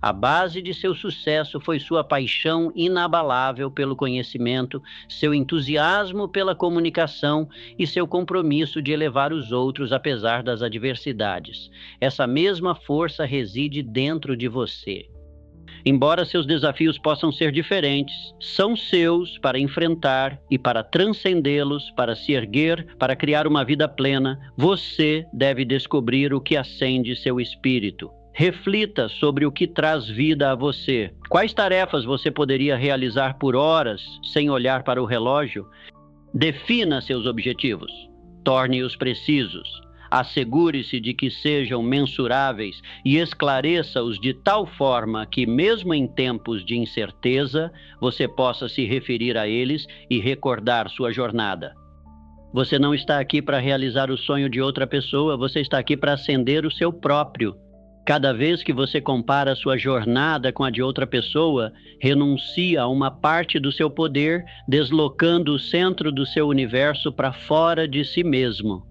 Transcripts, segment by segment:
A base de seu sucesso foi sua paixão inabalável pelo conhecimento, seu entusiasmo pela comunicação e seu compromisso de elevar os outros apesar das adversidades. Essa mesma força reside dentro de você. Embora seus desafios possam ser diferentes, são seus para enfrentar e para transcendê-los, para se erguer, para criar uma vida plena. Você deve descobrir o que acende seu espírito. Reflita sobre o que traz vida a você. Quais tarefas você poderia realizar por horas sem olhar para o relógio? Defina seus objetivos. Torne-os precisos. Assegure-se de que sejam mensuráveis e esclareça-os de tal forma que, mesmo em tempos de incerteza, você possa se referir a eles e recordar sua jornada. Você não está aqui para realizar o sonho de outra pessoa, você está aqui para acender o seu próprio. Cada vez que você compara a sua jornada com a de outra pessoa, renuncia a uma parte do seu poder, deslocando o centro do seu universo para fora de si mesmo.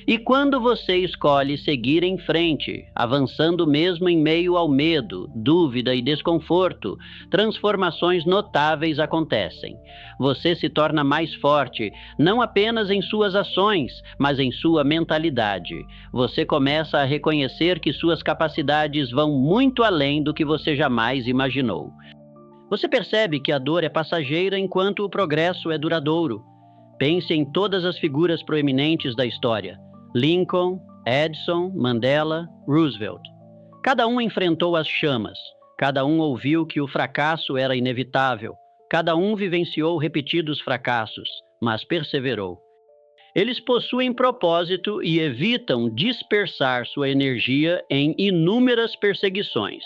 E quando você escolhe seguir em frente, avançando mesmo em meio ao medo, dúvida e desconforto, transformações notáveis acontecem. Você se torna mais forte, não apenas em suas ações, mas em sua mentalidade. Você começa a reconhecer que suas capacidades vão muito além do que você jamais imaginou. Você percebe que a dor é passageira enquanto o progresso é duradouro. Pense em todas as figuras proeminentes da história. Lincoln, Edison, Mandela, Roosevelt. Cada um enfrentou as chamas, cada um ouviu que o fracasso era inevitável, cada um vivenciou repetidos fracassos, mas perseverou. Eles possuem propósito e evitam dispersar sua energia em inúmeras perseguições.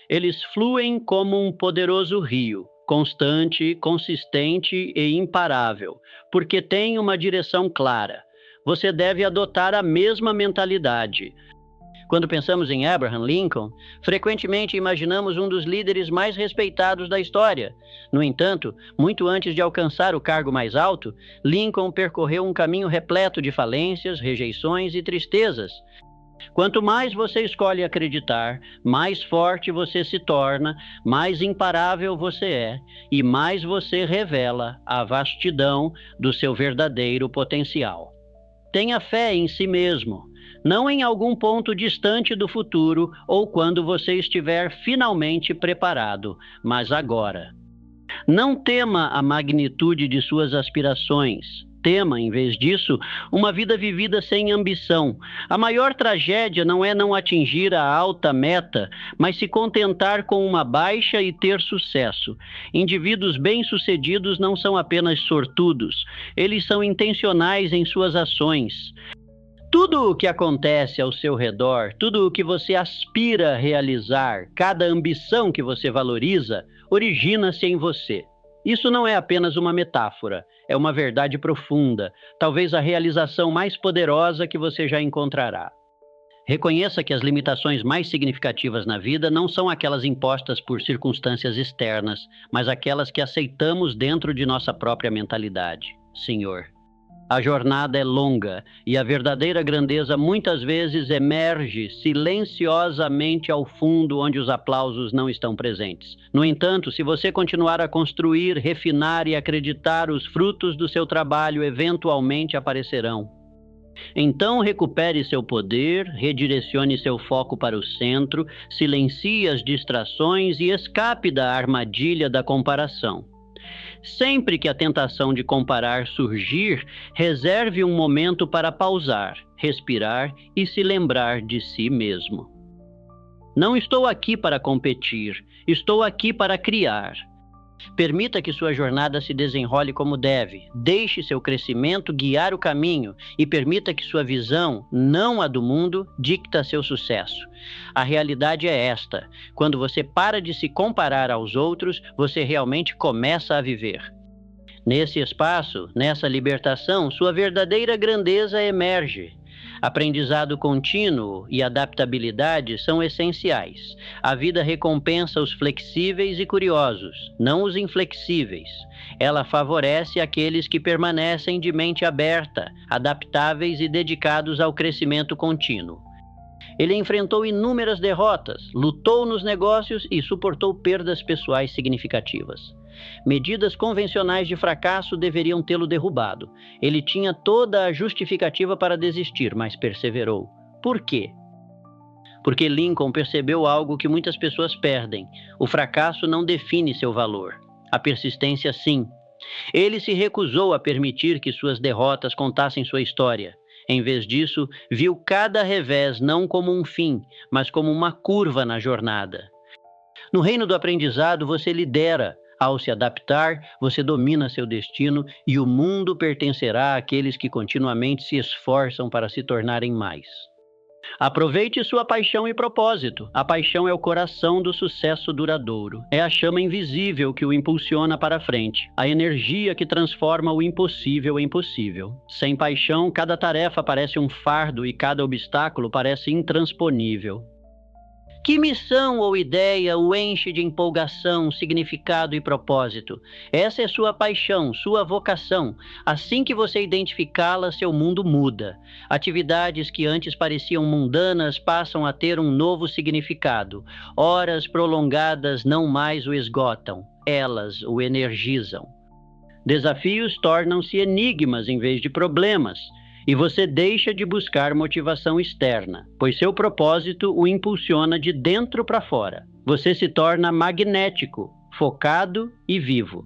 Eles fluem como um poderoso rio, constante, consistente e imparável, porque têm uma direção clara. Você deve adotar a mesma mentalidade. Quando pensamos em Abraham Lincoln, frequentemente imaginamos um dos líderes mais respeitados da história. No entanto, muito antes de alcançar o cargo mais alto, Lincoln percorreu um caminho repleto de falências, rejeições e tristezas. Quanto mais você escolhe acreditar, mais forte você se torna, mais imparável você é e mais você revela a vastidão do seu verdadeiro potencial. Tenha fé em si mesmo, não em algum ponto distante do futuro ou quando você estiver finalmente preparado, mas agora. Não tema a magnitude de suas aspirações. Tema, em vez disso, uma vida vivida sem ambição. A maior tragédia não é não atingir a alta meta, mas se contentar com uma baixa e ter sucesso. Indivíduos bem-sucedidos não são apenas sortudos, eles são intencionais em suas ações. Tudo o que acontece ao seu redor, tudo o que você aspira a realizar, cada ambição que você valoriza, origina-se em você. Isso não é apenas uma metáfora, é uma verdade profunda, talvez a realização mais poderosa que você já encontrará. Reconheça que as limitações mais significativas na vida não são aquelas impostas por circunstâncias externas, mas aquelas que aceitamos dentro de nossa própria mentalidade. Senhor, a jornada é longa e a verdadeira grandeza muitas vezes emerge silenciosamente ao fundo onde os aplausos não estão presentes. No entanto, se você continuar a construir, refinar e acreditar, os frutos do seu trabalho eventualmente aparecerão. Então recupere seu poder, redirecione seu foco para o centro, silencie as distrações e escape da armadilha da comparação. Sempre que a tentação de comparar surgir, reserve um momento para pausar, respirar e se lembrar de si mesmo. Não estou aqui para competir, estou aqui para criar. Permita que sua jornada se desenrole como deve. Deixe seu crescimento guiar o caminho e permita que sua visão, não a do mundo, dicta seu sucesso. A realidade é esta: quando você para de se comparar aos outros, você realmente começa a viver. Nesse espaço, nessa libertação, sua verdadeira grandeza emerge. Aprendizado contínuo e adaptabilidade são essenciais. A vida recompensa os flexíveis e curiosos, não os inflexíveis. Ela favorece aqueles que permanecem de mente aberta, adaptáveis e dedicados ao crescimento contínuo. Ele enfrentou inúmeras derrotas, lutou nos negócios e suportou perdas pessoais significativas. Medidas convencionais de fracasso deveriam tê-lo derrubado. Ele tinha toda a justificativa para desistir, mas perseverou. Por quê? Porque Lincoln percebeu algo que muitas pessoas perdem. O fracasso não define seu valor. A persistência, sim. Ele se recusou a permitir que suas derrotas contassem sua história. Em vez disso, viu cada revés não como um fim, mas como uma curva na jornada. No reino do aprendizado, você lidera. Ao se adaptar, você domina seu destino e o mundo pertencerá àqueles que continuamente se esforçam para se tornarem mais. Aproveite sua paixão e propósito. A paixão é o coração do sucesso duradouro. É a chama invisível que o impulsiona para frente, a energia que transforma o impossível em possível. Sem paixão, cada tarefa parece um fardo e cada obstáculo parece intransponível. Que missão ou ideia o enche de empolgação, significado e propósito? Essa é sua paixão, sua vocação. Assim que você identificá-la, seu mundo muda. Atividades que antes pareciam mundanas passam a ter um novo significado. Horas prolongadas não mais o esgotam, elas o energizam. Desafios tornam-se enigmas em vez de problemas. E você deixa de buscar motivação externa, pois seu propósito o impulsiona de dentro para fora. Você se torna magnético, focado e vivo.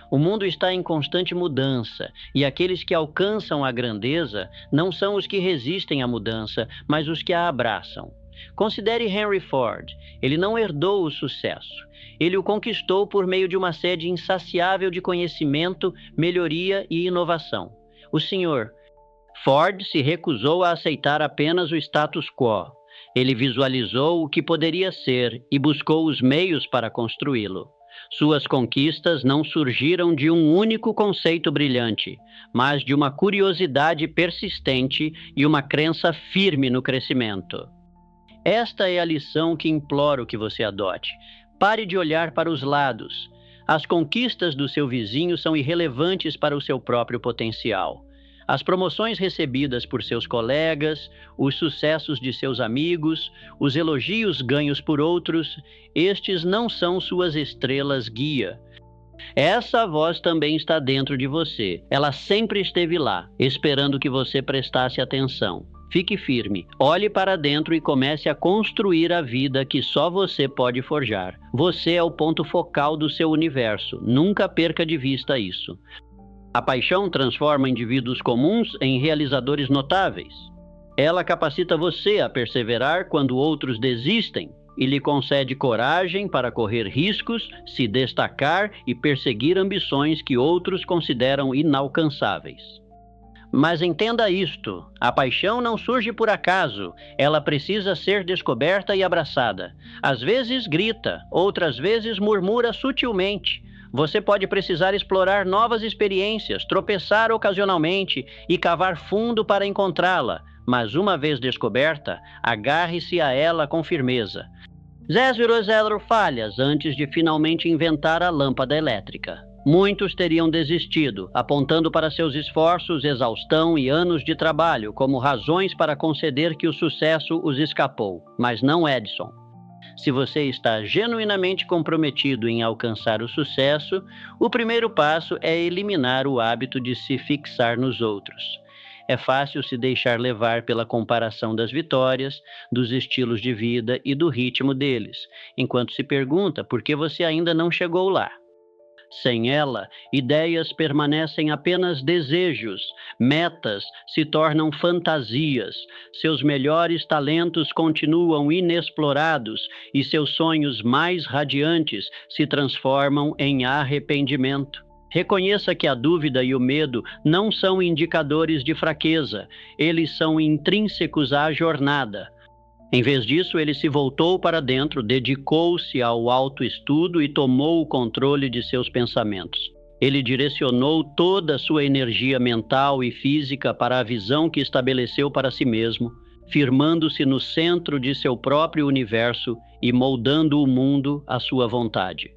O mundo está em constante mudança, e aqueles que alcançam a grandeza não são os que resistem à mudança, mas os que a abraçam. Considere Henry Ford. Ele não herdou o sucesso. Ele o conquistou por meio de uma sede insaciável de conhecimento, melhoria e inovação. O senhor Ford se recusou a aceitar apenas o status quo. Ele visualizou o que poderia ser e buscou os meios para construí-lo. Suas conquistas não surgiram de um único conceito brilhante, mas de uma curiosidade persistente e uma crença firme no crescimento. Esta é a lição que imploro que você adote. Pare de olhar para os lados. As conquistas do seu vizinho são irrelevantes para o seu próprio potencial. As promoções recebidas por seus colegas, os sucessos de seus amigos, os elogios ganhos por outros, estes não são suas estrelas guia. Essa voz também está dentro de você. Ela sempre esteve lá, esperando que você prestasse atenção. Fique firme, olhe para dentro e comece a construir a vida que só você pode forjar. Você é o ponto focal do seu universo. Nunca perca de vista isso. A paixão transforma indivíduos comuns em realizadores notáveis. Ela capacita você a perseverar quando outros desistem e lhe concede coragem para correr riscos, se destacar e perseguir ambições que outros consideram inalcançáveis. Mas entenda isto, a paixão não surge por acaso, ela precisa ser descoberta e abraçada. Às vezes grita, outras vezes murmura sutilmente. Você pode precisar explorar novas experiências, tropeçar ocasionalmente e cavar fundo para encontrá-la, mas uma vez descoberta, agarre-se a ela com firmeza. Zéfiro zero falhas antes de finalmente inventar a lâmpada elétrica. Muitos teriam desistido, apontando para seus esforços, exaustão e anos de trabalho como razões para conceder que o sucesso os escapou, mas não Edison. Se você está genuinamente comprometido em alcançar o sucesso, o primeiro passo é eliminar o hábito de se fixar nos outros. É fácil se deixar levar pela comparação das vitórias, dos estilos de vida e do ritmo deles, enquanto se pergunta por que você ainda não chegou lá. Sem ela, ideias permanecem apenas desejos, metas se tornam fantasias, seus melhores talentos continuam inexplorados e seus sonhos mais radiantes se transformam em arrependimento. Reconheça que a dúvida e o medo não são indicadores de fraqueza, eles são intrínsecos à jornada. Em vez disso, ele se voltou para dentro, dedicou-se ao autoestudo e tomou o controle de seus pensamentos. Ele direcionou toda a sua energia mental e física para a visão que estabeleceu para si mesmo, firmando-se no centro de seu próprio universo e moldando o mundo à sua vontade.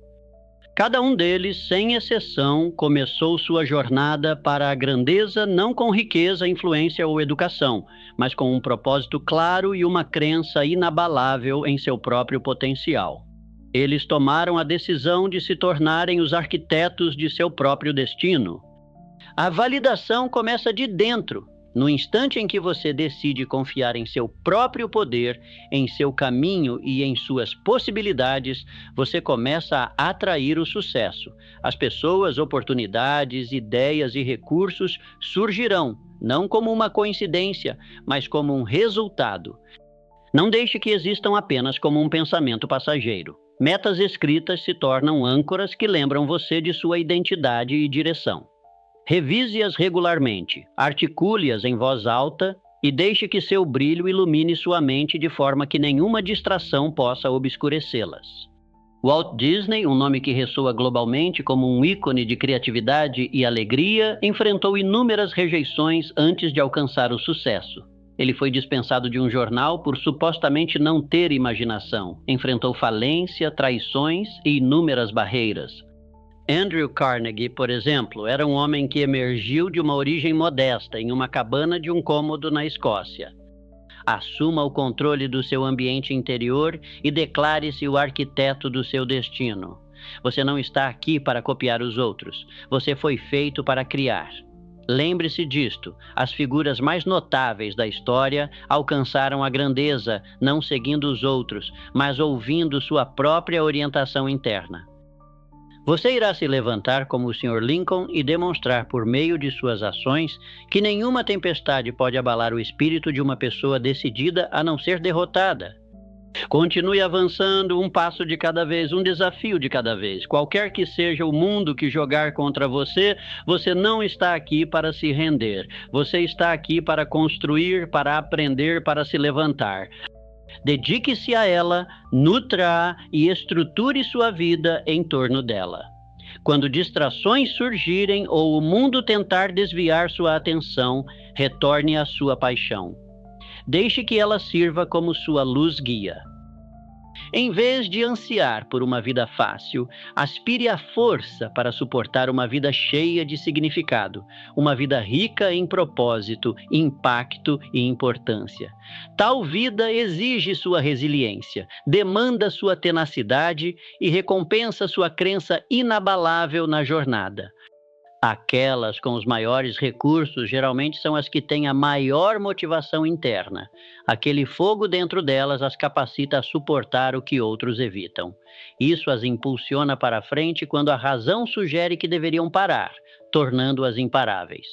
Cada um deles, sem exceção, começou sua jornada para a grandeza não com riqueza, influência ou educação, mas com um propósito claro e uma crença inabalável em seu próprio potencial. Eles tomaram a decisão de se tornarem os arquitetos de seu próprio destino. A validação começa de dentro. No instante em que você decide confiar em seu próprio poder, em seu caminho e em suas possibilidades, você começa a atrair o sucesso. As pessoas, oportunidades, ideias e recursos surgirão, não como uma coincidência, mas como um resultado. Não deixe que existam apenas como um pensamento passageiro. Metas escritas se tornam âncoras que lembram você de sua identidade e direção. Revise-as regularmente, articule-as em voz alta e deixe que seu brilho ilumine sua mente de forma que nenhuma distração possa obscurecê-las. Walt Disney, um nome que ressoa globalmente como um ícone de criatividade e alegria, enfrentou inúmeras rejeições antes de alcançar o sucesso. Ele foi dispensado de um jornal por supostamente não ter imaginação, enfrentou falência, traições e inúmeras barreiras. Andrew Carnegie, por exemplo, era um homem que emergiu de uma origem modesta em uma cabana de um cômodo na Escócia. Assuma o controle do seu ambiente interior e declare-se o arquiteto do seu destino. Você não está aqui para copiar os outros. Você foi feito para criar. Lembre-se disto, as figuras mais notáveis da história alcançaram a grandeza não seguindo os outros, mas ouvindo sua própria orientação interna. Você irá se levantar como o Sr. Lincoln e demonstrar por meio de suas ações que nenhuma tempestade pode abalar o espírito de uma pessoa decidida a não ser derrotada. Continue avançando um passo de cada vez, um desafio de cada vez. Qualquer que seja o mundo que jogar contra você, você não está aqui para se render. Você está aqui para construir, para aprender, para se levantar. Dedique-se a ela, nutra-a e estruture sua vida em torno dela. Quando distrações surgirem ou o mundo tentar desviar sua atenção, retorne à sua paixão. Deixe que ela sirva como sua luz guia. Em vez de ansiar por uma vida fácil, aspire a força para suportar uma vida cheia de significado, uma vida rica em propósito, impacto e importância. Tal vida exige sua resiliência, demanda sua tenacidade e recompensa sua crença inabalável na jornada. Aquelas com os maiores recursos geralmente são as que têm a maior motivação interna. Aquele fogo dentro delas as capacita a suportar o que outros evitam. Isso as impulsiona para frente quando a razão sugere que deveriam parar, tornando-as imparáveis.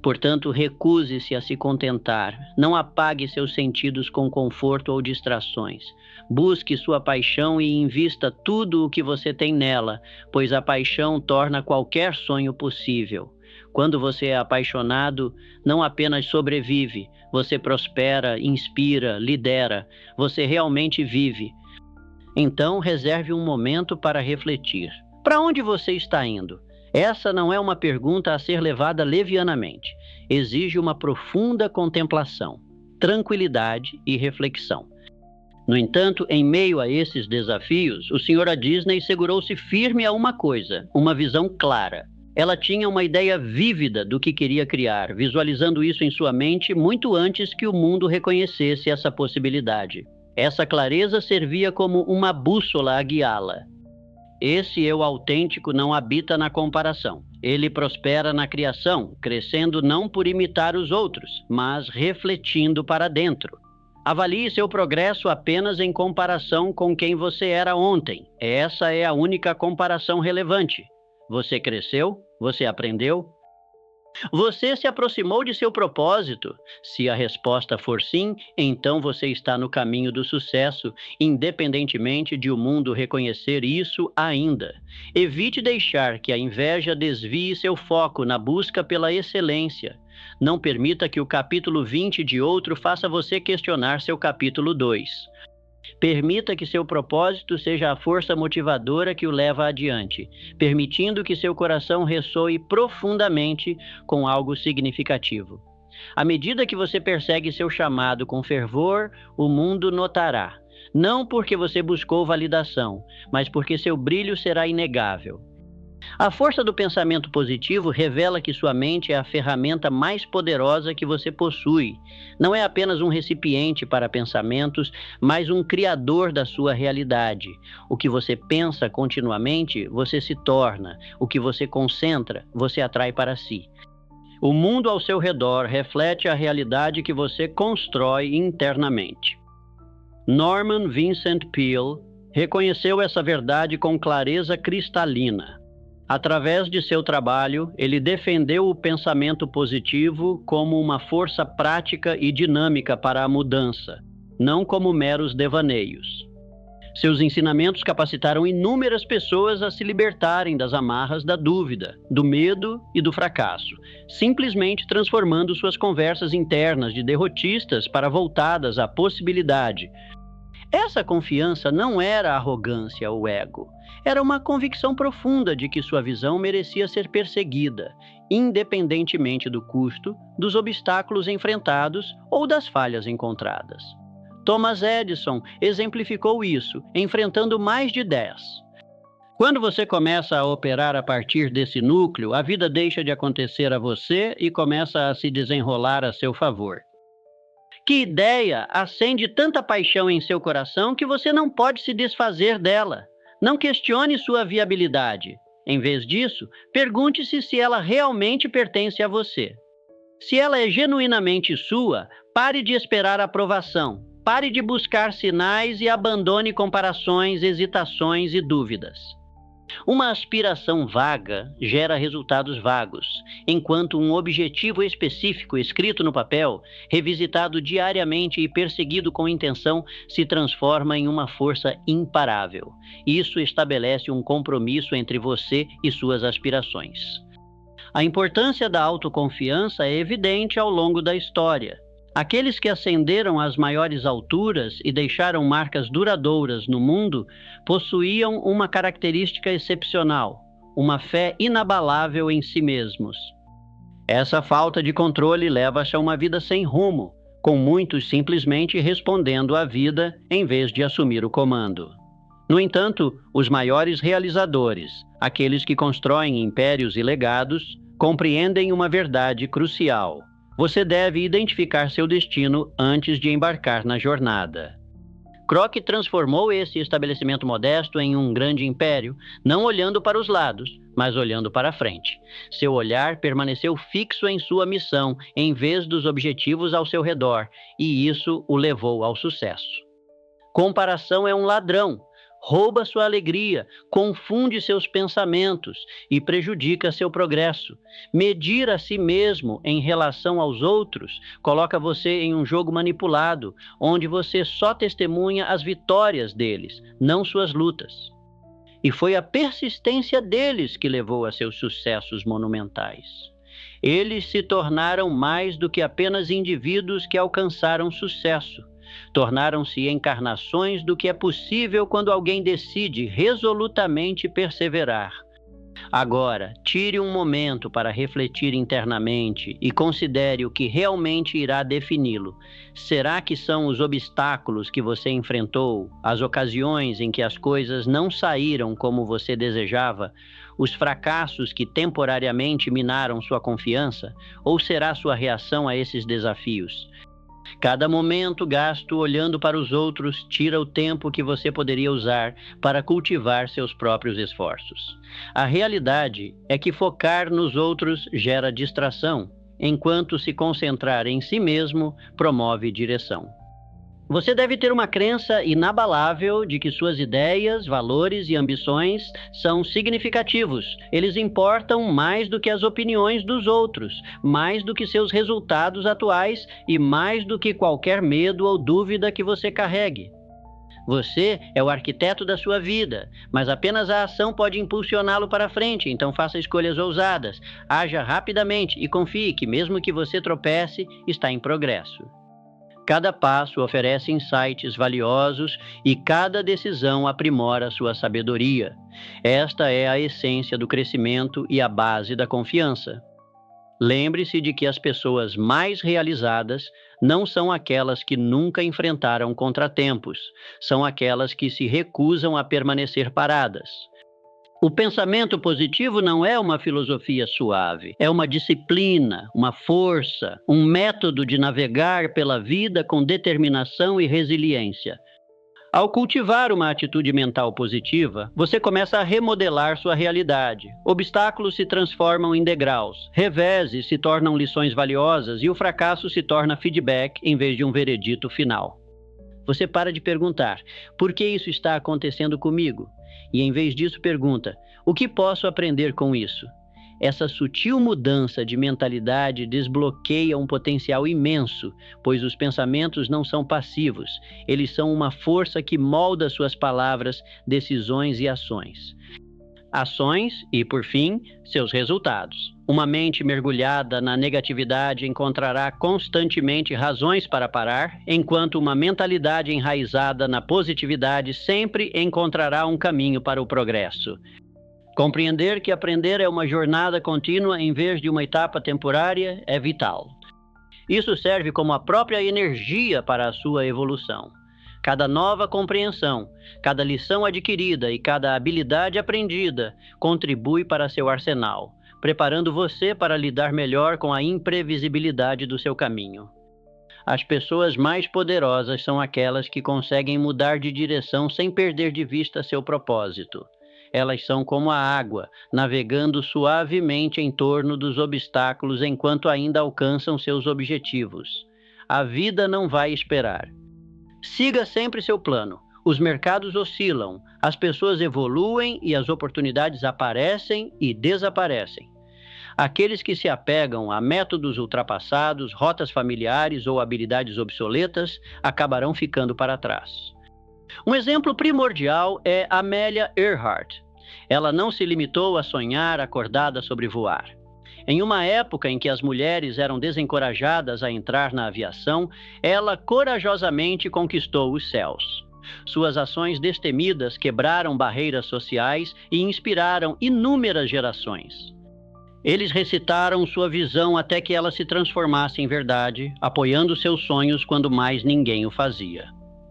Portanto, recuse-se a se contentar. Não apague seus sentidos com conforto ou distrações. Busque sua paixão e invista tudo o que você tem nela, pois a paixão torna qualquer sonho possível. Quando você é apaixonado, não apenas sobrevive, você prospera, inspira, lidera, você realmente vive. Então, reserve um momento para refletir. Para onde você está indo? Essa não é uma pergunta a ser levada levianamente. Exige uma profunda contemplação, tranquilidade e reflexão. No entanto, em meio a esses desafios, o Sr. Disney segurou-se firme a uma coisa, uma visão clara. Ela tinha uma ideia vívida do que queria criar, visualizando isso em sua mente muito antes que o mundo reconhecesse essa possibilidade. Essa clareza servia como uma bússola a guiá-la. Esse eu autêntico não habita na comparação. Ele prospera na criação, crescendo não por imitar os outros, mas refletindo para dentro. Avalie seu progresso apenas em comparação com quem você era ontem. Essa é a única comparação relevante. Você cresceu? Você aprendeu? Você se aproximou de seu propósito? Se a resposta for sim, então você está no caminho do sucesso, independentemente de o mundo reconhecer isso ainda. Evite deixar que a inveja desvie seu foco na busca pela excelência. Não permita que o capítulo 20 de outro faça você questionar seu capítulo 2. Permita que seu propósito seja a força motivadora que o leva adiante, permitindo que seu coração ressoe profundamente com algo significativo. À medida que você persegue seu chamado com fervor, o mundo notará. Não porque você buscou validação, mas porque seu brilho será inegável. A força do pensamento positivo revela que sua mente é a ferramenta mais poderosa que você possui. Não é apenas um recipiente para pensamentos, mas um criador da sua realidade. O que você pensa continuamente, você se torna. O que você concentra, você atrai para si. O mundo ao seu redor reflete a realidade que você constrói internamente. Norman Vincent Peale reconheceu essa verdade com clareza cristalina. Através de seu trabalho, ele defendeu o pensamento positivo como uma força prática e dinâmica para a mudança, não como meros devaneios. Seus ensinamentos capacitaram inúmeras pessoas a se libertarem das amarras da dúvida, do medo e do fracasso, simplesmente transformando suas conversas internas de derrotistas para voltadas à possibilidade. Essa confiança não era arrogância ou ego. Era uma convicção profunda de que sua visão merecia ser perseguida, independentemente do custo, dos obstáculos enfrentados ou das falhas encontradas. Thomas Edison exemplificou isso, enfrentando mais de 10. Quando você começa a operar a partir desse núcleo, a vida deixa de acontecer a você e começa a se desenrolar a seu favor. Que ideia acende tanta paixão em seu coração que você não pode se desfazer dela? Não questione sua viabilidade. Em vez disso, pergunte-se se ela realmente pertence a você. Se ela é genuinamente sua, pare de esperar aprovação. Pare de buscar sinais e abandone comparações, hesitações e dúvidas. Uma aspiração vaga gera resultados vagos, enquanto um objetivo específico escrito no papel, revisitado diariamente e perseguido com intenção, se transforma em uma força imparável. Isso estabelece um compromisso entre você e suas aspirações. A importância da autoconfiança é evidente ao longo da história. Aqueles que ascenderam às maiores alturas e deixaram marcas duradouras no mundo possuíam uma característica excepcional, uma fé inabalável em si mesmos. Essa falta de controle leva-se a uma vida sem rumo, com muitos simplesmente respondendo à vida em vez de assumir o comando. No entanto, os maiores realizadores, aqueles que constroem impérios e legados, compreendem uma verdade crucial. Você deve identificar seu destino antes de embarcar na jornada. Kroc transformou esse estabelecimento modesto em um grande império, não olhando para os lados, mas olhando para frente. Seu olhar permaneceu fixo em sua missão, em vez dos objetivos ao seu redor, e isso o levou ao sucesso. Comparação é um ladrão. Rouba sua alegria, confunde seus pensamentos e prejudica seu progresso. Medir a si mesmo em relação aos outros coloca você em um jogo manipulado, onde você só testemunha as vitórias deles, não suas lutas. E foi a persistência deles que levou a seus sucessos monumentais. Eles se tornaram mais do que apenas indivíduos que alcançaram sucesso. Tornaram-se encarnações do que é possível quando alguém decide resolutamente perseverar. Agora, tire um momento para refletir internamente e considere o que realmente irá defini-lo. Será que são os obstáculos que você enfrentou, as ocasiões em que as coisas não saíram como você desejava, os fracassos que temporariamente minaram sua confiança, ou será sua reação a esses desafios? Cada momento gasto olhando para os outros tira o tempo que você poderia usar para cultivar seus próprios esforços. A realidade é que focar nos outros gera distração, enquanto se concentrar em si mesmo promove direção. Você deve ter uma crença inabalável de que suas ideias, valores e ambições são significativos. Eles importam mais do que as opiniões dos outros, mais do que seus resultados atuais e mais do que qualquer medo ou dúvida que você carregue. Você é o arquiteto da sua vida, mas apenas a ação pode impulsioná-lo para frente, então faça escolhas ousadas, haja rapidamente e confie que mesmo que você tropece, está em progresso. Cada passo oferece insights valiosos e cada decisão aprimora sua sabedoria. Esta é a essência do crescimento e a base da confiança. Lembre-se de que as pessoas mais realizadas não são aquelas que nunca enfrentaram contratempos, são aquelas que se recusam a permanecer paradas. O pensamento positivo não é uma filosofia suave, é uma disciplina, uma força, um método de navegar pela vida com determinação e resiliência. Ao cultivar uma atitude mental positiva, você começa a remodelar sua realidade. Obstáculos se transformam em degraus, reveses se tornam lições valiosas e o fracasso se torna feedback em vez de um veredito final. Você para de perguntar, por que isso está acontecendo comigo? E em vez disso pergunta, o que posso aprender com isso? Essa sutil mudança de mentalidade desbloqueia um potencial imenso, pois os pensamentos não são passivos, eles são uma força que molda suas palavras, decisões e ações. Ações e, por fim, seus resultados. Uma mente mergulhada na negatividade encontrará constantemente razões para parar, enquanto uma mentalidade enraizada na positividade sempre encontrará um caminho para o progresso. Compreender que aprender é uma jornada contínua em vez de uma etapa temporária é vital. Isso serve como a própria energia para a sua evolução. Cada nova compreensão, cada lição adquirida e cada habilidade aprendida contribui para seu arsenal, preparando você para lidar melhor com a imprevisibilidade do seu caminho. As pessoas mais poderosas são aquelas que conseguem mudar de direção sem perder de vista seu propósito. Elas são como a água, navegando suavemente em torno dos obstáculos enquanto ainda alcançam seus objetivos. A vida não vai esperar. Siga sempre seu plano. Os mercados oscilam, as pessoas evoluem e as oportunidades aparecem e desaparecem. Aqueles que se apegam a métodos ultrapassados, rotas familiares ou habilidades obsoletas acabarão ficando para trás. Um exemplo primordial é Amelia Earhart. Ela não se limitou a sonhar acordada sobre voar. Em uma época em que as mulheres eram desencorajadas a entrar na aviação, ela corajosamente conquistou os céus. Suas ações destemidas quebraram barreiras sociais e inspiraram inúmeras gerações. Eles recitaram sua visão até que ela se transformasse em verdade, apoiando seus sonhos quando mais ninguém o fazia.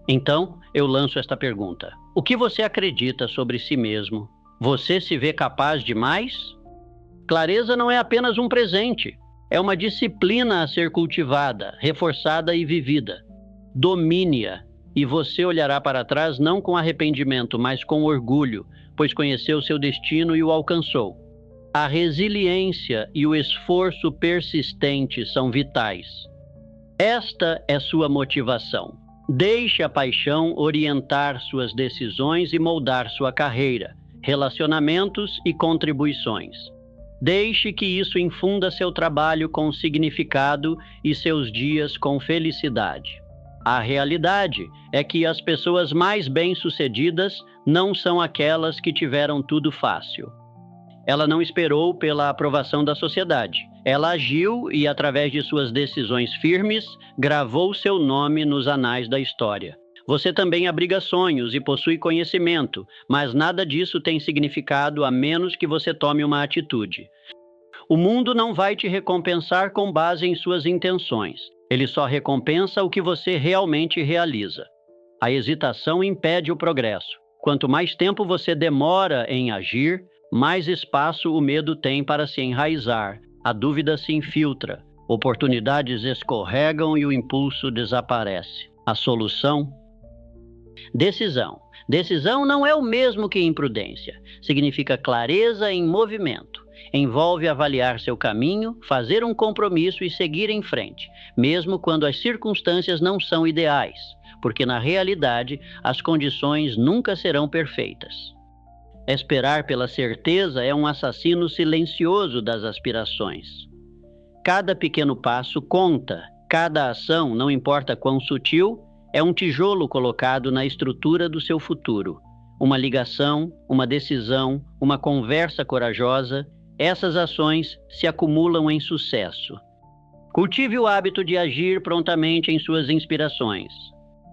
Então, eu lanço esta pergunta. O que você acredita sobre si mesmo? Você se vê capaz de mais? Clareza não é apenas um presente. É uma disciplina a ser cultivada, reforçada e vivida. Domine-a, e você olhará para trás não com arrependimento, mas com orgulho, pois conheceu seu destino e o alcançou. A resiliência e o esforço persistente são vitais. Esta é sua motivação. Deixe a paixão orientar suas decisões e moldar sua carreira, relacionamentos e contribuições. Deixe que isso infunda seu trabalho com significado e seus dias com felicidade. A realidade é que as pessoas mais bem-sucedidas não são aquelas que tiveram tudo fácil. Ela não esperou pela aprovação da sociedade. Ela agiu e, através de suas decisões firmes, gravou seu nome nos anais da história. Você também abriga sonhos e possui conhecimento, mas nada disso tem significado a menos que você tome uma atitude. O mundo não vai te recompensar com base em suas intenções. Ele só recompensa o que você realmente realiza. A hesitação impede o progresso. Quanto mais tempo você demora em agir, mais espaço o medo tem para se enraizar. A dúvida se infiltra, oportunidades escorregam e o impulso desaparece. A solução? Decisão. Decisão não é o mesmo que imprudência. Significa clareza em movimento. Envolve avaliar seu caminho, fazer um compromisso e seguir em frente, mesmo quando as circunstâncias não são ideais, porque na realidade as condições nunca serão perfeitas. Esperar pela certeza é um assassino silencioso das aspirações. Cada pequeno passo conta, cada ação, não importa quão sutil, é um tijolo colocado na estrutura do seu futuro. Uma ligação, uma decisão, uma conversa corajosa, essas ações se acumulam em sucesso. Cultive o hábito de agir prontamente em suas inspirações.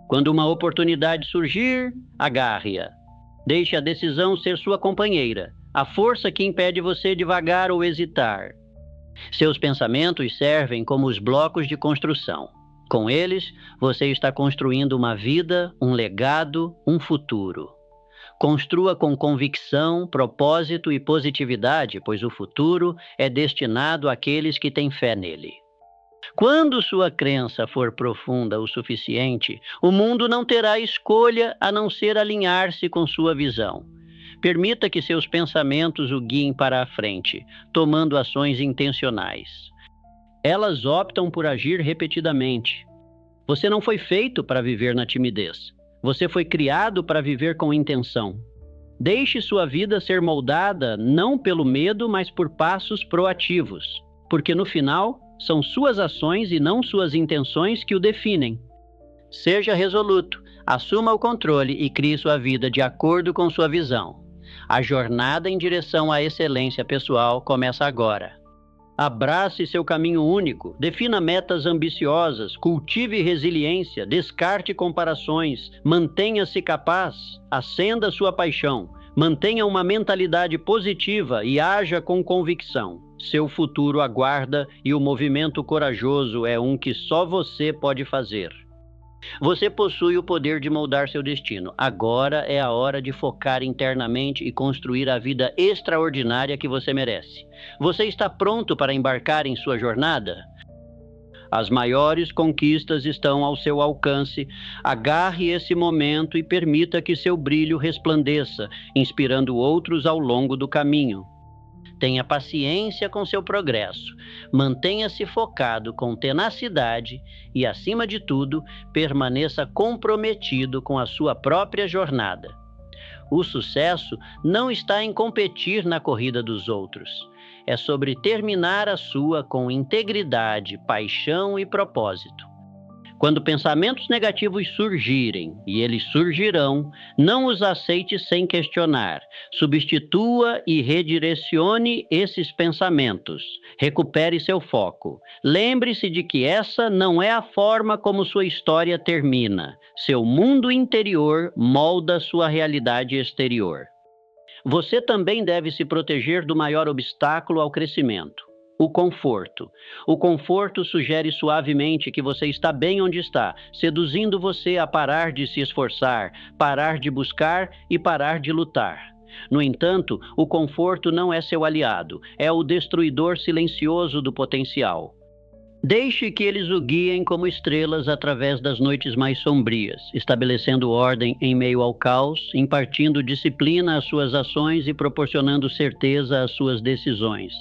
Quando uma oportunidade surgir, agarre-a. Deixe a decisão ser sua companheira, a força que impede você de vagar ou hesitar. Seus pensamentos servem como os blocos de construção. Com eles, você está construindo uma vida, um legado, um futuro. Construa com convicção, propósito e positividade, pois o futuro é destinado àqueles que têm fé nele. Quando sua crença for profunda o suficiente, o mundo não terá escolha a não ser alinhar-se com sua visão. Permita que seus pensamentos o guiem para a frente, tomando ações intencionais. Elas optam por agir repetidamente. Você não foi feito para viver na timidez. Você foi criado para viver com intenção. Deixe sua vida ser moldada não pelo medo, mas por passos proativos, porque no final são suas ações e não suas intenções que o definem. Seja resoluto, assuma o controle e crie sua vida de acordo com sua visão. A jornada em direção à excelência pessoal começa agora. Abrace seu caminho único, defina metas ambiciosas, cultive resiliência, descarte comparações, mantenha-se capaz, acenda sua paixão, mantenha uma mentalidade positiva e haja com convicção. Seu futuro aguarda e o movimento corajoso é um que só você pode fazer. Você possui o poder de moldar seu destino. Agora é a hora de focar internamente e construir a vida extraordinária que você merece. Você está pronto para embarcar em sua jornada? As maiores conquistas estão ao seu alcance. Agarre esse momento e permita que seu brilho resplandeça, inspirando outros ao longo do caminho. Tenha paciência com seu progresso, mantenha-se focado com tenacidade e, acima de tudo, permaneça comprometido com a sua própria jornada. O sucesso não está em competir na corrida dos outros, é sobre terminar a sua com integridade, paixão e propósito. Quando pensamentos negativos surgirem, e eles surgirão, não os aceite sem questionar. Substitua e redirecione esses pensamentos. Recupere seu foco. Lembre-se de que essa não é a forma como sua história termina. Seu mundo interior molda sua realidade exterior. Você também deve se proteger do maior obstáculo ao crescimento. O conforto. O conforto sugere suavemente que você está bem onde está, seduzindo você a parar de se esforçar, parar de buscar e parar de lutar. No entanto, o conforto não é seu aliado, é o destruidor silencioso do potencial. Deixe que eles o guiem como estrelas através das noites mais sombrias, estabelecendo ordem em meio ao caos, impartindo disciplina às suas ações e proporcionando certeza às suas decisões.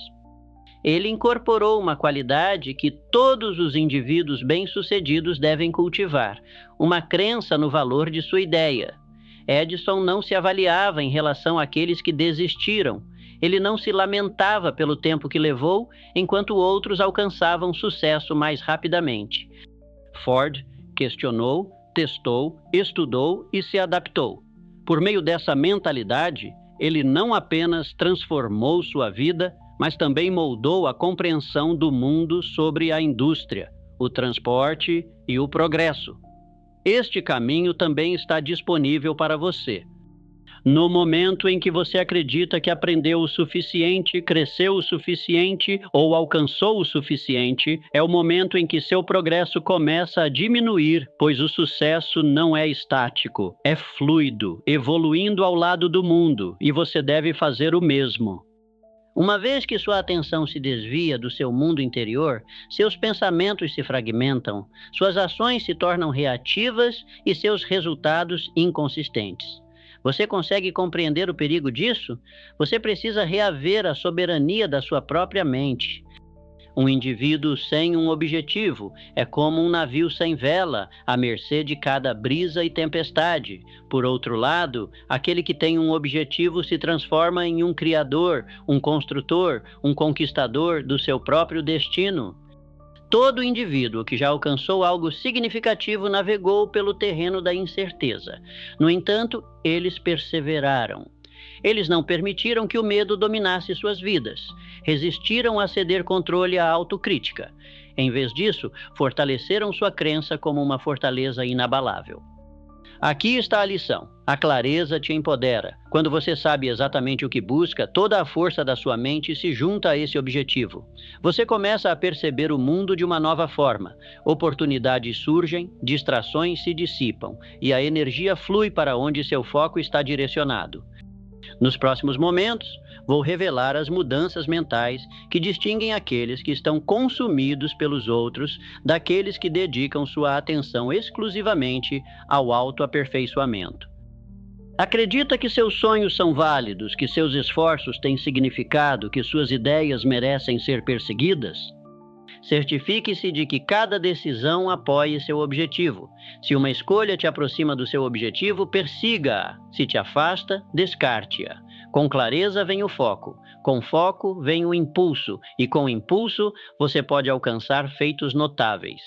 Ele incorporou uma qualidade que todos os indivíduos bem-sucedidos devem cultivar, uma crença no valor de sua ideia. Edison não se avaliava em relação àqueles que desistiram. Ele não se lamentava pelo tempo que levou, enquanto outros alcançavam sucesso mais rapidamente. Ford questionou, testou, estudou e se adaptou. Por meio dessa mentalidade, ele não apenas transformou sua vida, mas também moldou a compreensão do mundo sobre a indústria, o transporte e o progresso. Este caminho também está disponível para você. No momento em que você acredita que aprendeu o suficiente, cresceu o suficiente ou alcançou o suficiente, é o momento em que seu progresso começa a diminuir, pois o sucesso não é estático, é fluido, evoluindo ao lado do mundo, e você deve fazer o mesmo. Uma vez que sua atenção se desvia do seu mundo interior, seus pensamentos se fragmentam, suas ações se tornam reativas e seus resultados inconsistentes. Você consegue compreender o perigo disso? Você precisa reaver a soberania da sua própria mente. Um indivíduo sem um objetivo é como um navio sem vela, à mercê de cada brisa e tempestade. Por outro lado, aquele que tem um objetivo se transforma em um criador, um construtor, um conquistador do seu próprio destino. Todo indivíduo que já alcançou algo significativo navegou pelo terreno da incerteza. No entanto, eles perseveraram. Eles não permitiram que o medo dominasse suas vidas. Resistiram a ceder controle à autocrítica. Em vez disso, fortaleceram sua crença como uma fortaleza inabalável. Aqui está a lição. A clareza te empodera. Quando você sabe exatamente o que busca, toda a força da sua mente se junta a esse objetivo. Você começa a perceber o mundo de uma nova forma. Oportunidades surgem, distrações se dissipam e a energia flui para onde seu foco está direcionado. Nos próximos momentos, vou revelar as mudanças mentais que distinguem aqueles que estão consumidos pelos outros daqueles que dedicam sua atenção exclusivamente ao autoaperfeiçoamento. Acredita que seus sonhos são válidos, que seus esforços têm significado, que suas ideias merecem ser perseguidas? Certifique-se de que cada decisão apoie seu objetivo. Se uma escolha te aproxima do seu objetivo, persiga-a. Se te afasta, descarte-a. Com clareza vem o foco. Com foco vem o impulso. E com impulso, você pode alcançar feitos notáveis.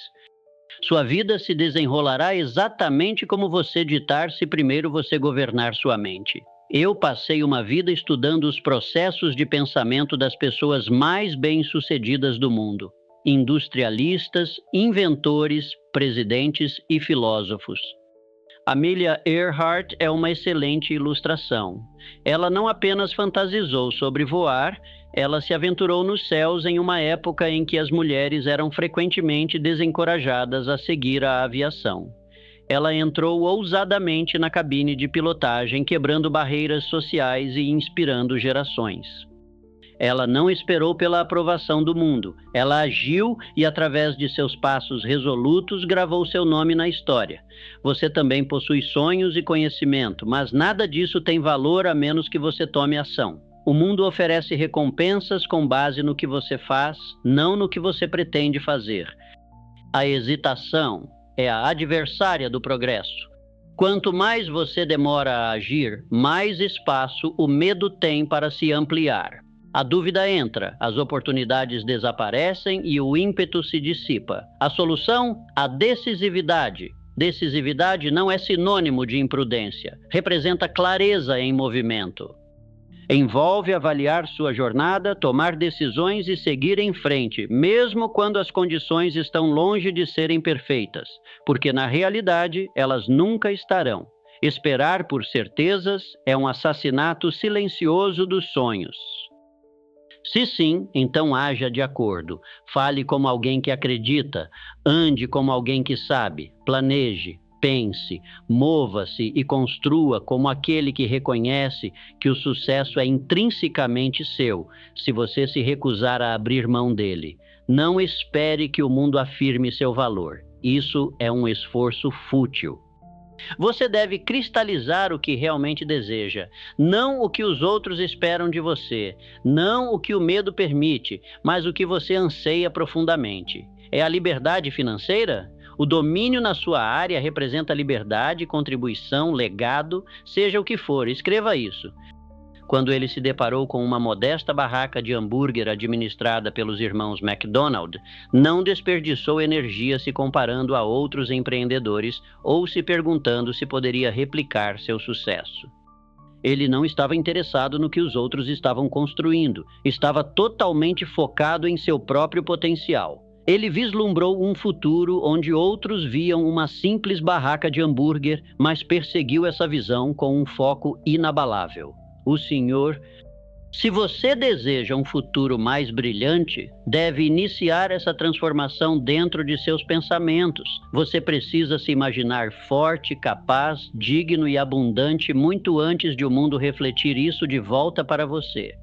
Sua vida se desenrolará exatamente como você ditar se primeiro você governar sua mente. Eu passei uma vida estudando os processos de pensamento das pessoas mais bem-sucedidas do mundo. Industrialistas, inventores, presidentes e filósofos. Amelia Earhart é uma excelente ilustração. Ela não apenas fantasizou sobre voar, ela se aventurou nos céus em uma época em que as mulheres eram frequentemente desencorajadas a seguir a aviação. Ela entrou ousadamente na cabine de pilotagem, quebrando barreiras sociais e inspirando gerações. Ela não esperou pela aprovação do mundo. Ela agiu e, através de seus passos resolutos, gravou seu nome na história. Você também possui sonhos e conhecimento, mas nada disso tem valor a menos que você tome ação. O mundo oferece recompensas com base no que você faz, não no que você pretende fazer. A hesitação é a adversária do progresso. Quanto mais você demora a agir, mais espaço o medo tem para se ampliar. A dúvida entra, as oportunidades desaparecem e o ímpeto se dissipa. A solução? A decisividade. Decisividade não é sinônimo de imprudência. Representa clareza em movimento. Envolve avaliar sua jornada, tomar decisões e seguir em frente, mesmo quando as condições estão longe de serem perfeitas, porque na realidade elas nunca estarão. Esperar por certezas é um assassinato silencioso dos sonhos. Se sim, então haja de acordo. Fale como alguém que acredita, ande como alguém que sabe, planeje, pense, mova-se e construa como aquele que reconhece que o sucesso é intrinsecamente seu, se você se recusar a abrir mão dele. Não espere que o mundo afirme seu valor. Isso é um esforço fútil. Você deve cristalizar o que realmente deseja, não o que os outros esperam de você, não o que o medo permite, mas o que você anseia profundamente. É a liberdade financeira? O domínio na sua área representa liberdade, contribuição, legado, seja o que for, escreva isso. Quando ele se deparou com uma modesta barraca de hambúrguer administrada pelos irmãos McDonald, não desperdiçou energia se comparando a outros empreendedores ou se perguntando se poderia replicar seu sucesso. Ele não estava interessado no que os outros estavam construindo, estava totalmente focado em seu próprio potencial. Ele vislumbrou um futuro onde outros viam uma simples barraca de hambúrguer, mas perseguiu essa visão com um foco inabalável. O Senhor, se você deseja um futuro mais brilhante, deve iniciar essa transformação dentro de seus pensamentos. Você precisa se imaginar forte, capaz, digno e abundante muito antes de o mundo refletir isso de volta para você.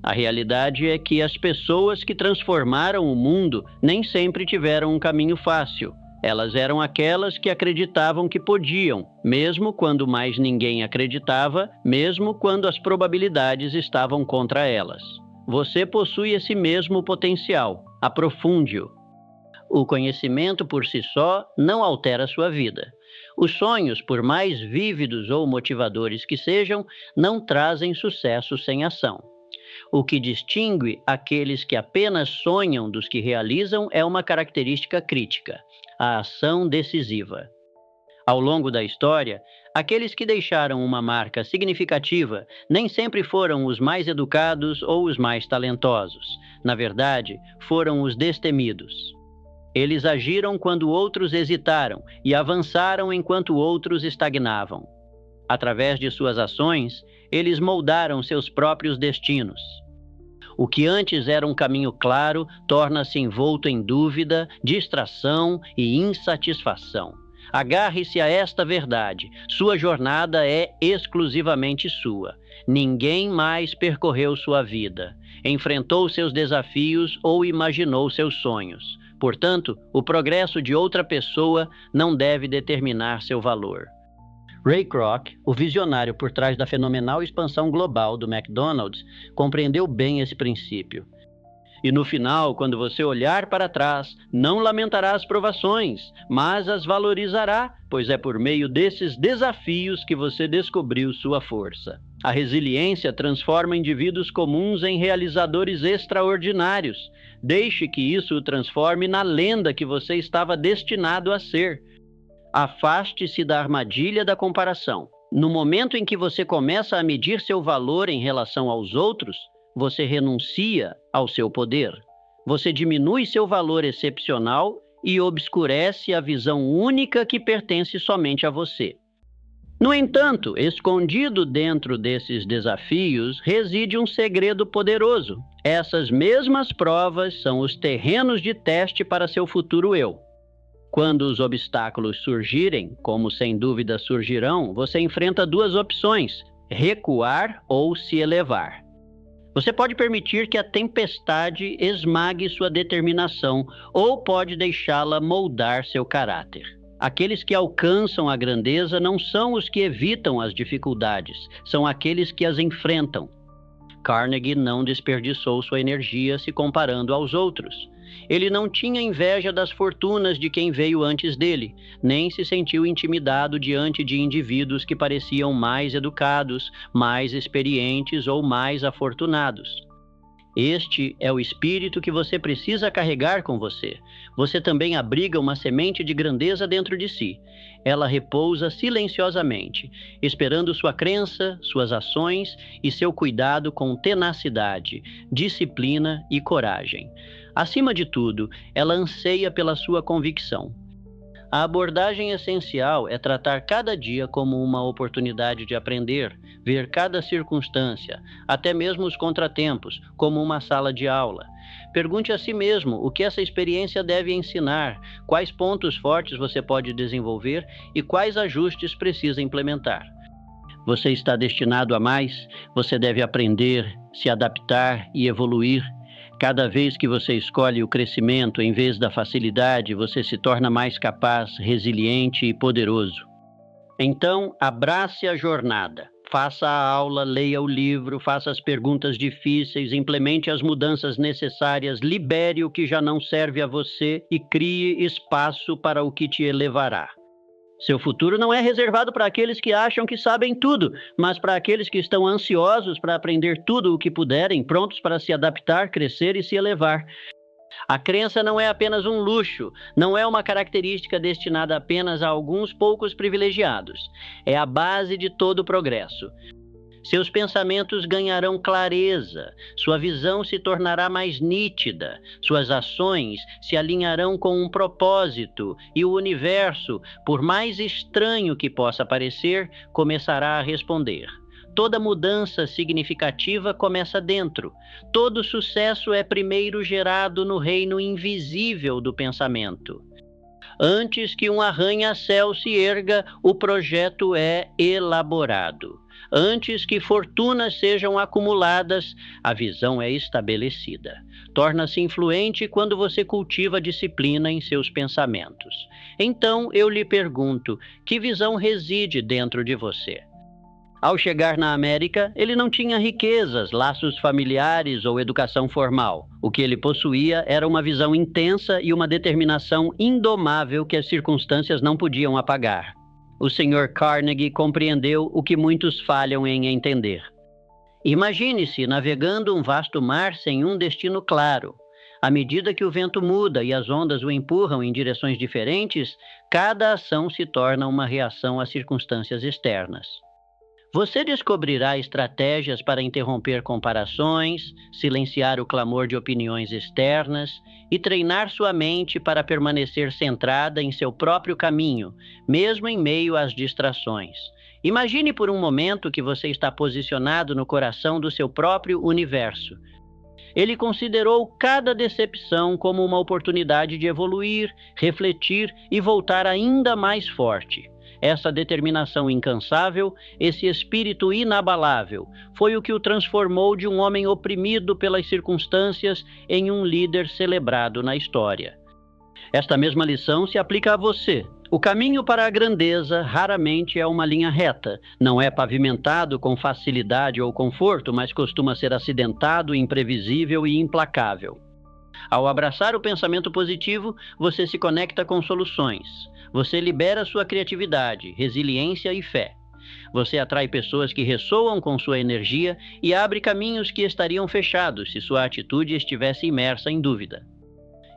A realidade é que as pessoas que transformaram o mundo nem sempre tiveram um caminho fácil. Elas eram aquelas que acreditavam que podiam, mesmo quando mais ninguém acreditava, mesmo quando as probabilidades estavam contra elas. Você possui esse mesmo potencial. Aprofunde-o. O conhecimento por si só não altera sua vida. Os sonhos, por mais vívidos ou motivadores que sejam, não trazem sucesso sem ação. O que distingue aqueles que apenas sonham dos que realizam é uma característica crítica: a ação decisiva. Ao longo da história, aqueles que deixaram uma marca significativa nem sempre foram os mais educados ou os mais talentosos. Na verdade, foram os destemidos. Eles agiram quando outros hesitaram e avançaram enquanto outros estagnavam. Através de suas ações, eles moldaram seus próprios destinos. O que antes era um caminho claro torna-se envolto em dúvida, distração e insatisfação. Agarre-se a esta verdade: sua jornada é exclusivamente sua. Ninguém mais percorreu sua vida, enfrentou seus desafios ou imaginou seus sonhos. Portanto, o progresso de outra pessoa não deve determinar seu valor. Ray Kroc, o visionário por trás da fenomenal expansão global do McDonald's, compreendeu bem esse princípio. E no final, quando você olhar para trás, não lamentará as provações, mas as valorizará, pois é por meio desses desafios que você descobriu sua força. A resiliência transforma indivíduos comuns em realizadores extraordinários. Deixe que isso o transforme na lenda que você estava destinado a ser. Afaste-se da armadilha da comparação. No momento em que você começa a medir seu valor em relação aos outros, você renuncia ao seu poder. Você diminui seu valor excepcional e obscurece a visão única que pertence somente a você. No entanto, escondido dentro desses desafios, reside um segredo poderoso. Essas mesmas provas são os terrenos de teste para seu futuro eu. Quando os obstáculos surgirem, como sem dúvida surgirão, você enfrenta duas opções: recuar ou se elevar. Você pode permitir que a tempestade esmague sua determinação ou pode deixá-la moldar seu caráter. Aqueles que alcançam a grandeza não são os que evitam as dificuldades, são aqueles que as enfrentam. Carnegie não desperdiçou sua energia se comparando aos outros. Ele não tinha inveja das fortunas de quem veio antes dele, nem se sentiu intimidado diante de indivíduos que pareciam mais educados, mais experientes ou mais afortunados. Este é o espírito que você precisa carregar com você. Você também abriga uma semente de grandeza dentro de si. Ela repousa silenciosamente, esperando sua crença, suas ações e seu cuidado com tenacidade, disciplina e coragem. Acima de tudo, ela anseia pela sua convicção. A abordagem essencial é tratar cada dia como uma oportunidade de aprender, ver cada circunstância, até mesmo os contratempos, como uma sala de aula. Pergunte a si mesmo o que essa experiência deve ensinar, quais pontos fortes você pode desenvolver e quais ajustes precisa implementar. Você está destinado a mais, você deve aprender, se adaptar e evoluir. Cada vez que você escolhe o crescimento em vez da facilidade, você se torna mais capaz, resiliente e poderoso. Então, abrace a jornada. Faça a aula, leia o livro, faça as perguntas difíceis, implemente as mudanças necessárias, libere o que já não serve a você e crie espaço para o que te elevará. Seu futuro não é reservado para aqueles que acham que sabem tudo, mas para aqueles que estão ansiosos para aprender tudo o que puderem, prontos para se adaptar, crescer e se elevar. A crença não é apenas um luxo, não é uma característica destinada apenas a alguns poucos privilegiados. É a base de todo o progresso. Seus pensamentos ganharão clareza, sua visão se tornará mais nítida, suas ações se alinharão com um propósito e o universo, por mais estranho que possa parecer, começará a responder. Toda mudança significativa começa dentro. Todo sucesso é primeiro gerado no reino invisível do pensamento. Antes que um arranha-céu se erga, o projeto é elaborado. Antes que fortunas sejam acumuladas, a visão é estabelecida. Torna-se influente quando você cultiva disciplina em seus pensamentos. Então, eu lhe pergunto, que visão reside dentro de você? Ao chegar na América, ele não tinha riquezas, laços familiares ou educação formal. O que ele possuía era uma visão intensa e uma determinação indomável que as circunstâncias não podiam apagar. O Sr. Carnegie compreendeu o que muitos falham em entender. Imagine-se navegando um vasto mar sem um destino claro. À medida que o vento muda e as ondas o empurram em direções diferentes, cada ação se torna uma reação às circunstâncias externas. Você descobrirá estratégias para interromper comparações, silenciar o clamor de opiniões externas e treinar sua mente para permanecer centrada em seu próprio caminho, mesmo em meio às distrações. Imagine por um momento que você está posicionado no coração do seu próprio universo. Ele considerou cada decepção como uma oportunidade de evoluir, refletir e voltar ainda mais forte. Essa determinação incansável, esse espírito inabalável, foi o que o transformou de um homem oprimido pelas circunstâncias em um líder celebrado na história. Esta mesma lição se aplica a você. O caminho para a grandeza raramente é uma linha reta. Não é pavimentado com facilidade ou conforto, mas costuma ser acidentado, imprevisível e implacável. Ao abraçar o pensamento positivo, você se conecta com soluções. Você libera sua criatividade, resiliência e fé. Você atrai pessoas que ressoam com sua energia e abre caminhos que estariam fechados se sua atitude estivesse imersa em dúvida.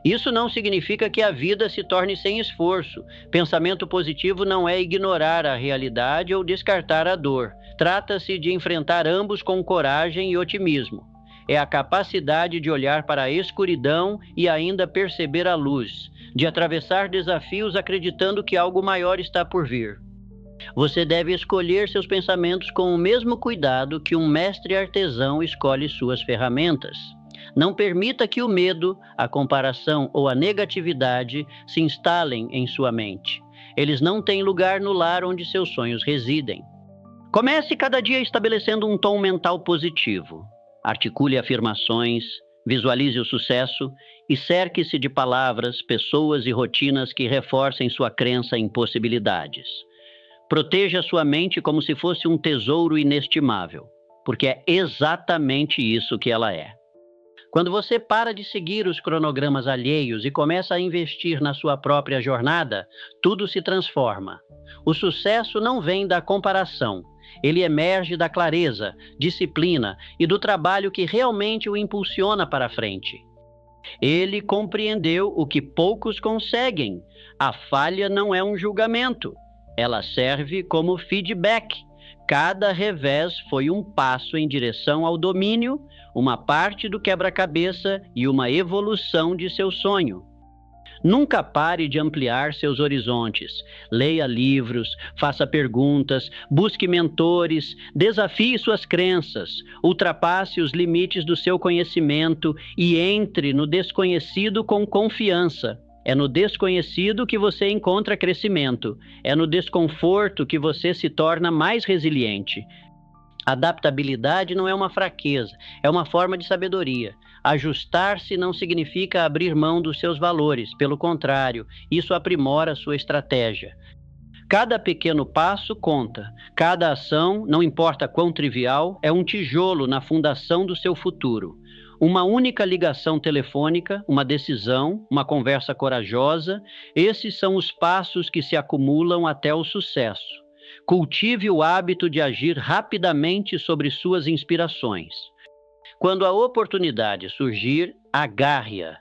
Isso não significa que a vida se torne sem esforço. Pensamento positivo não é ignorar a realidade ou descartar a dor. Trata-se de enfrentar ambos com coragem e otimismo. É a capacidade de olhar para a escuridão e ainda perceber a luz, de atravessar desafios acreditando que algo maior está por vir. Você deve escolher seus pensamentos com o mesmo cuidado que um mestre artesão escolhe suas ferramentas. Não permita que o medo, a comparação ou a negatividade se instalem em sua mente. Eles não têm lugar no lar onde seus sonhos residem. Comece cada dia estabelecendo um tom mental positivo. Articule afirmações, visualize o sucesso e cerque-se de palavras, pessoas e rotinas que reforcem sua crença em possibilidades. Proteja sua mente como se fosse um tesouro inestimável, porque é exatamente isso que ela é. Quando você para de seguir os cronogramas alheios e começa a investir na sua própria jornada, tudo se transforma. O sucesso não vem da comparação. Ele emerge da clareza, disciplina e do trabalho que realmente o impulsiona para a frente. Ele compreendeu o que poucos conseguem. A falha não é um julgamento. Ela serve como feedback. Cada revés foi um passo em direção ao domínio, uma parte do quebra-cabeça e uma evolução de seu sonho. Nunca pare de ampliar seus horizontes. Leia livros, faça perguntas, busque mentores, desafie suas crenças, ultrapasse os limites do seu conhecimento e entre no desconhecido com confiança. É no desconhecido que você encontra crescimento. É no desconforto que você se torna mais resiliente. Adaptabilidade não é uma fraqueza, é uma forma de sabedoria. Ajustar-se não significa abrir mão dos seus valores, pelo contrário, isso aprimora sua estratégia. Cada pequeno passo conta, cada ação, não importa quão trivial, é um tijolo na fundação do seu futuro. Uma única ligação telefônica, uma decisão, uma conversa corajosa, esses são os passos que se acumulam até o sucesso. Cultive o hábito de agir rapidamente sobre suas inspirações. Quando a oportunidade surgir, agarre-a.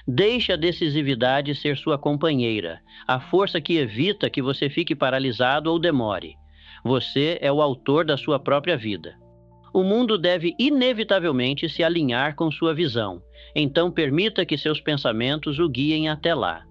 Deixe a decisividade ser sua companheira, a força que evita que você fique paralisado ou demore. Você é o autor da sua própria vida. O mundo deve inevitavelmente se alinhar com sua visão, então permita que seus pensamentos o guiem até lá.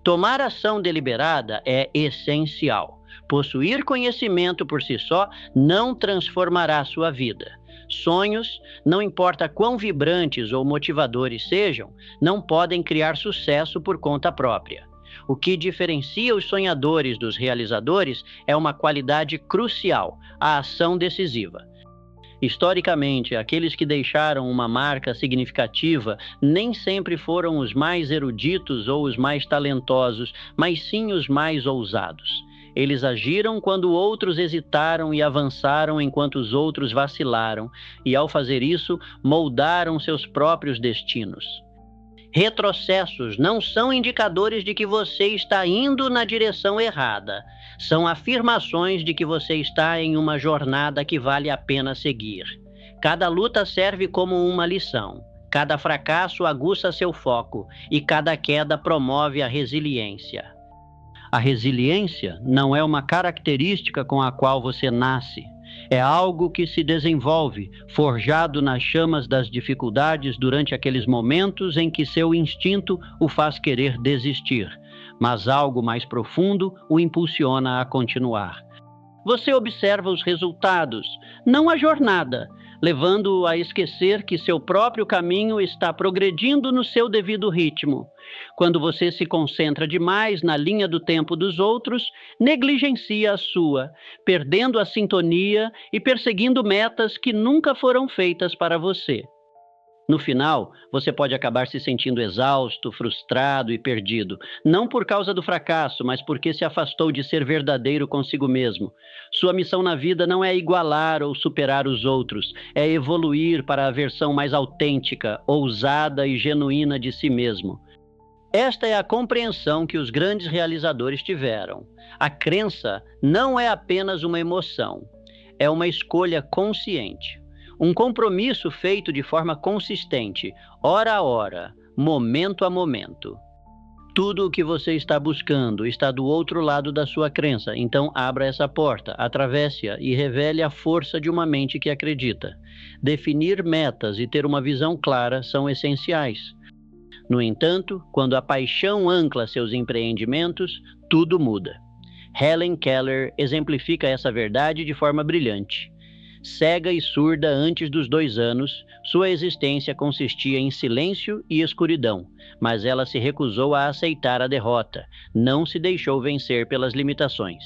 Tomar ação deliberada é essencial. Possuir conhecimento por si só não transformará sua vida. Sonhos, não importa quão vibrantes ou motivadores sejam, não podem criar sucesso por conta própria. O que diferencia os sonhadores dos realizadores é uma qualidade crucial, a ação decisiva. Historicamente, aqueles que deixaram uma marca significativa nem sempre foram os mais eruditos ou os mais talentosos, mas sim os mais ousados. Eles agiram quando outros hesitaram e avançaram enquanto os outros vacilaram, e ao fazer isso, moldaram seus próprios destinos. Retrocessos não são indicadores de que você está indo na direção errada. São afirmações de que você está em uma jornada que vale a pena seguir. Cada luta serve como uma lição. Cada fracasso aguça seu foco e cada queda promove a resiliência. A resiliência não é uma característica com a qual você nasce. É algo que se desenvolve, forjado nas chamas das dificuldades durante aqueles momentos em que seu instinto o faz querer desistir, mas algo mais profundo o impulsiona a continuar. Você observa os resultados, não a jornada, levando-o a esquecer que seu próprio caminho está progredindo no seu devido ritmo. Quando você se concentra demais na linha do tempo dos outros, negligencia a sua, perdendo a sintonia e perseguindo metas que nunca foram feitas para você. No final, você pode acabar se sentindo exausto, frustrado e perdido, não por causa do fracasso, mas porque se afastou de ser verdadeiro consigo mesmo. Sua missão na vida não é igualar ou superar os outros, é evoluir para a versão mais autêntica, ousada e genuína de si mesmo. Esta é a compreensão que os grandes realizadores tiveram. A crença não é apenas uma emoção, é uma escolha consciente. Um compromisso feito de forma consistente, hora a hora, momento a momento. Tudo o que você está buscando está do outro lado da sua crença, então abra essa porta, atravesse-a e revele a força de uma mente que acredita. Definir metas e ter uma visão clara são essenciais. No entanto, quando a paixão ancla seus empreendimentos, tudo muda. Helen Keller exemplifica essa verdade de forma brilhante. Cega e surda antes dos 2 anos, sua existência consistia em silêncio e escuridão, mas ela se recusou a aceitar a derrota, não se deixou vencer pelas limitações.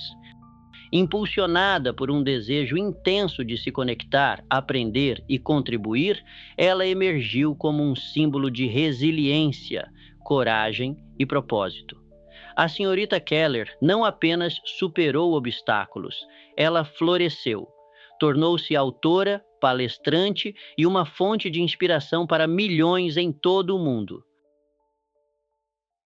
Impulsionada por um desejo intenso de se conectar, aprender e contribuir, ela emergiu como um símbolo de resiliência, coragem e propósito. A senhorita Keller não apenas superou obstáculos, ela floresceu. Tornou-se autora, palestrante e uma fonte de inspiração para milhões em todo o mundo.